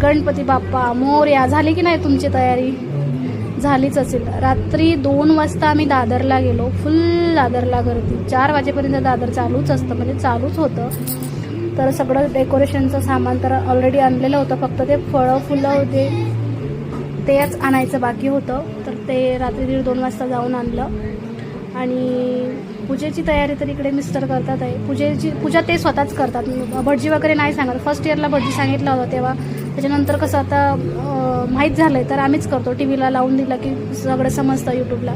गणपती बाप्पा मोरया. झाली की नाही तुमची तयारी? झालीच असेल. रात्री 2 वाजता आम्ही दादरला गेलो. फुल दादरला गर्दी. 4 वाजेपर्यंत दादर चालूच असतं, म्हणजे चालूच होतं. तर सगळं डेकोरेशनचं सामान तर ऑलरेडी आणलेलं होतं, फक्त ते फळं फुलं होते तेच आणायचं बाकी होतं. तर ते रात्री 1:30-2 वाजता जाऊन आणलं. आणि पूजेची तयारी तर इकडे मिस्टर करतात आहे. पूजा ते स्वतःच करतात. भटजी वगैरे नाही सांगत. फर्स्ट इयरला भटजी सांगितलं होतं तेव्हा. त्याच्यानंतर कसं आता माहीत झालं आहे तर आम्हीच करतो. टी व्हीला लावून दिलं की सगळं समजतं यूट्यूबला.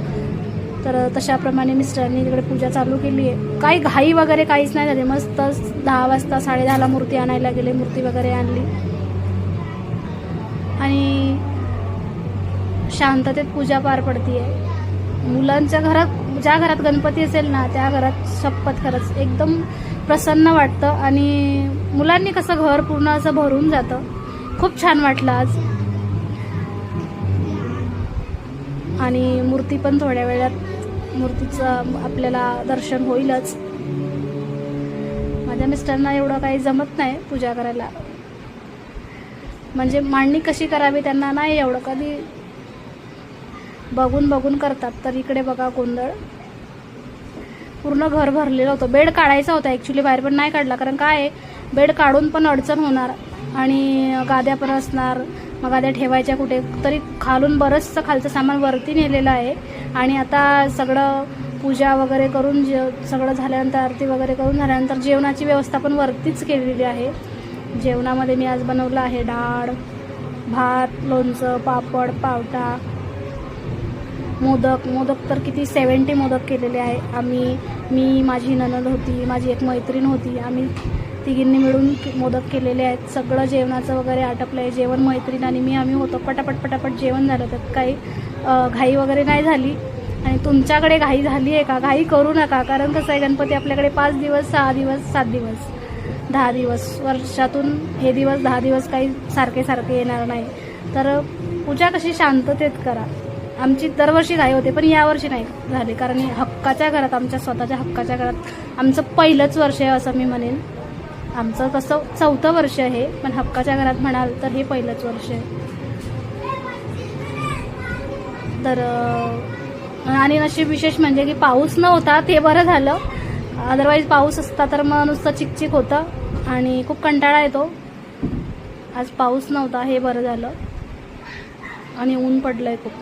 तर तशाप्रमाणे मिस्टरांनी तिकडे पूजा चालू केली आहे. काही घाई वगैरे काहीच नाही झाली. मस्त 10 वाजता 10:30ला मूर्ती आणायला गेले. मूर्ती वगैरे आणली आणि शांततेत पूजा पार पडती आहे. मुलांच्या घरात, ज्या घरात गणपती असेल ना त्या घरात शपथ खरंच एकदम प्रसन्न वाटतं. आणि मुलांनी कसं घर पूर्ण असं भरून जातं. खूप छान वाटलं आज. आणि मूर्ती पण थोड्या वेळात मूर्तीचं आपल्याला दर्शन होईलच. माझ्या मिस्टरांना एवढं काही जमत नाही पूजा करायला, म्हणजे मांडणी कशी करावी त्यांना नाही एवढं, कधी बघून करतात. तर इकडे बघा गोंधळ. पूर्ण घर भरलेलं होतं. बेड काढायचा होता ॲक्च्युली बाहेर, पण नाही काढला. कारण काय आहे, बेड काढून पण अडचण होणार आणि गाद्या पण असणार. मग गाद्या ठेवायच्या कुठे, तरी खालून बरंचसं खालचं सामान वरती नेलेलं आहे. आणि आता सगळं पूजा वगैरे करून सगळं झाल्यानंतर, आरती वगैरे करून झाल्यानंतर जेवणाची व्यवस्था पण वरतीच केलेली आहे. जेवणामध्ये मी आज बनवलं आहे डाळ, भात, लोणचं, पापड, पावटा, मोदक तर किती 70 मोदक केलेले आहे आम्ही. मी, माझी नणंद होती, माझी एक मैत्रीण होती, आम्ही तिघींनी मिळून मोदक केलेले आहेत. सगळं जेवणाचं वगैरे आटपलं आहे. जेवण मैत्रीण आणि मी आम्ही होतो. पटापट जेवण झालं. त्यात काही घाई वगैरे नाही झाली. आणि तुमच्याकडे घाई झाली आहे का? घाई करू नका. कारण कसं आहे, गणपती आपल्याकडे 5 दिवस, 6 दिवस, 7 दिवस, 10 दिवस, वर्षातून हे दिवस 10 दिवस काही सारखे येणार नाही. तर पूजा कशी शांततेत करा. आमची दरवर्षी घाई होते, पण यावर्षी नाही झाली. कारण हक्काच्या घरात, आमच्या स्वतःच्या हक्काच्या घरात आमचं पहिलंच वर्ष आहे असं मी म्हणेन. आमचं तसं 4थं वर्ष आहे, पण हक्काच्या घरात म्हणाल तर हे पहिलंच वर्ष आहे. तर आणि नशीब विशेष म्हणजे की पाऊस नव्हता, ते बरं झालं. अदरवाईज पाऊस असता तर मग नुसतं चिकचिक होतं आणि खूप कंटाळा येतो. आज पाऊस नव्हता, हे बरं झालं. आणि ऊन पडलं आहे खूप.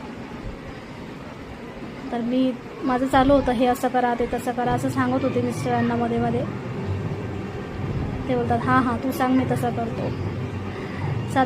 तर मी माझं चालू होतं, हे असं करा, ते तसं करा, असं सांगत होते मिस्टरांना मध्ये. ते बोलतात हां तू सांग, मी तसं करतो.